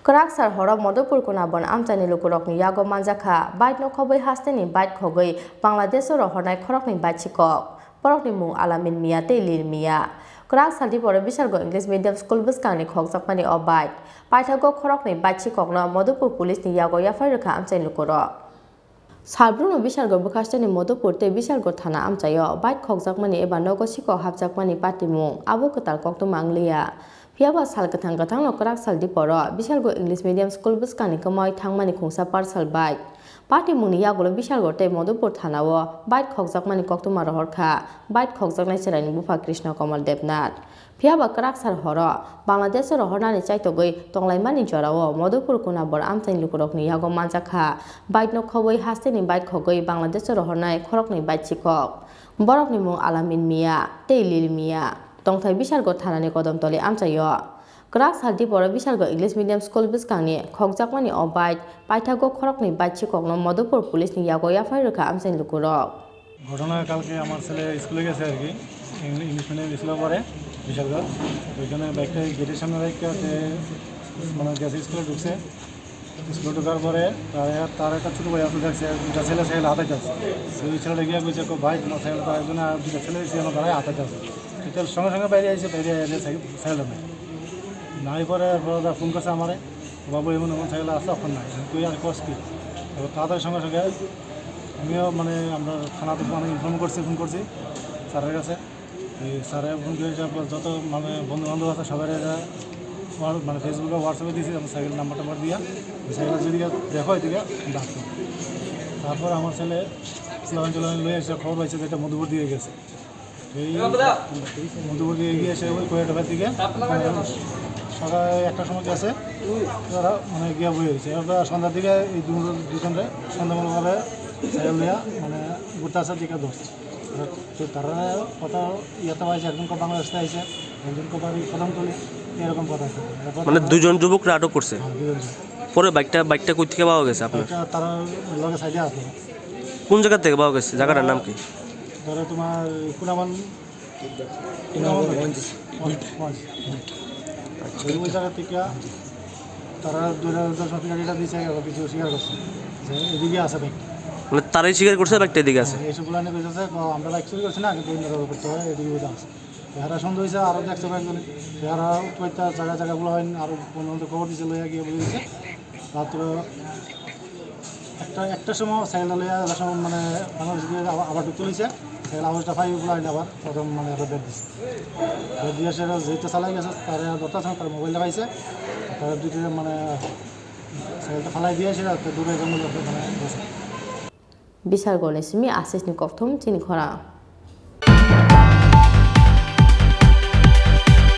Khorang hora Madupur Kunaban Amchaini Lukurokni Yago Manjakha bite no Khobwi hasteni bite Khogwi Bangladesh rohonai Khoroknwi bite Sikok Porokni mung alamin miya telir miya Khorang Tripura Bishargo English medium school buskangni Khongsa pani o bite Paithago Khoroknwi bite Sikok no Madupur police ni Yago yafairukha Amchaini Lukurok Salbruno Bishargo bukasteni Madupur te Bishargo thana Amchayo bite Khongjakmani eba nogo Sikok habjakmani pati mung abo kotal kokto mangliya Piaba sal katang katang no Khorang Tripura Bishargo English medium school buskani kamai thangmani Khongsa parcel bite Party muni Yago Bishargo te Madupur thanawo bite Khongjakmani koktuma rohorkha bite Khongjaknai cherani bufa Krishna Kamal Devnath Piaba Khorang horo Bangladesh rohornani chaitogoi tonglaimani jorawo Madupur Kunaban Amchaini Lukurokni Yago Manjakha bite no Khobwi hasteni bite Khogoi Bangladesh rohornai Khoroknwi bite Sikok Borokni mung alamin miya teilil miya Tongthai Bishargo thanani kodom toli Amchayo Khorang Tripura Bishargo English medium school biskangni Khongjakmani o bite Paithago Khoroknwi bite Sikok no Madupur police ni Yago yafairukha Amchaini Lukurok ঘটনা কালকে আমার ছেলে স্কুলে গেছে আর কি English medium স্কুলে পড়ে বিশালগড় ওইখানে বাইকটা গেটের সামনে রেখে মানে গেছে স্কুলে ঢুকছে স্কুলে ঢোকার পরে তার একটা ছোটো ভাই আসলে দেখছে দুটা ছেলে হাতে যাচ্ছে সেই ছেলেটা গিয়ে বলছে ভাই তোমার ছেলে তার একজন আর দুটা ছেলে ছিল তারাই হাতে যাচ্ছে সেটার সঙ্গে সঙ্গে বাইরে আসছে বাইরে ছেলেটা নাই পরে ফোন করছে আমারে বাবু এমন ছেলে আসলে এখন নাই তুই আর কস কি তাদের সঙ্গে সঙ্গে আমিও মানে আমরা থানাতে মানে ফোন করছি স্যারের কাছে এই স্যারে ফোন করে যত মানে বন্ধু বান্ধব আছে সবাই মানে ফেসবুকে হোয়াটসঅ্যাপে দিয়েছি আমার সাইকেল নাম্বার দিয়া সাইকেল যদি দেখো এদিকে ডাকতো তারপর আমার ছেলে চলান লয়ে এসে খবর পাইছে যে এটা মধুপুর দিয়ে গেছে এই মধুপুর দিয়ে গিয়ে এসে ওই কোয়েটার দিকে সকাল 1টার সময় গেছে তারা মানে গিয়ে বয়ে গেছে এবার সন্ধ্যার দিকে এই দুজনে সন্ধ্যামূলকভাবে সাইকেল দেওয়া মানে ঘুরতে আসার দিকে ধরছে তো তারা কথা ইয়েতে পাইছে একজনকে বাংলাদেশে আইছে একজনকে বাড়ি প্রথম তুলি এরকম কথা মানে দুজন যুবকরা আটক করছে পরে বাইকটা কই থেকে পাওয়া গেছে আপনার তারা লগে সাইডে আসলো কোন জায়গা থেকে পাওয়া গেছে জায়গাটার নাম কি ধরো তোমার কুনাবান ওই জায়গা থেকে তারা 2010 গাড়িটা দিয়েছে কিছু স্বীকার করছে যে এদিকে আসে বাইকটা মানে তারাই স্বীকার করছে বাইকটা এদিকে আছে এইসবগুলো নিয়ে বেঁচেছে আমরা বাইক চুরি করছি না কিন্তু করতে হয় এদিকে বোঝা আছে এরা সন্দেহ হয়েছে আরও দেখছে কয়েকজন এরা কয়েকটা জায়গাগুলো হয় আরও বন্ধু খবর দিয়েছে লইয়া গিয়ে বলে দিয়েছে রাত্র একটা সময় সাইকেলটা লইয়া সময় মানে বাংলাদেশ দিয়ে আবার ঢুকতে লইছে সাইকেল আওয়াজটা ফাইগুলো আইন আবার প্রথম মানে আবার বের দিচ্ছে বের দিয়ে সে যেটা চালাই গেছে তারা দরকার সময় তার মোবাইলটা পাইছে তারা দুটো মানে সাইকেলটা ফালাই দিয়ে সেটা ডুবে জঙ্গল মানে Bishargo Nesimi Asisni Koktum Chini Khorang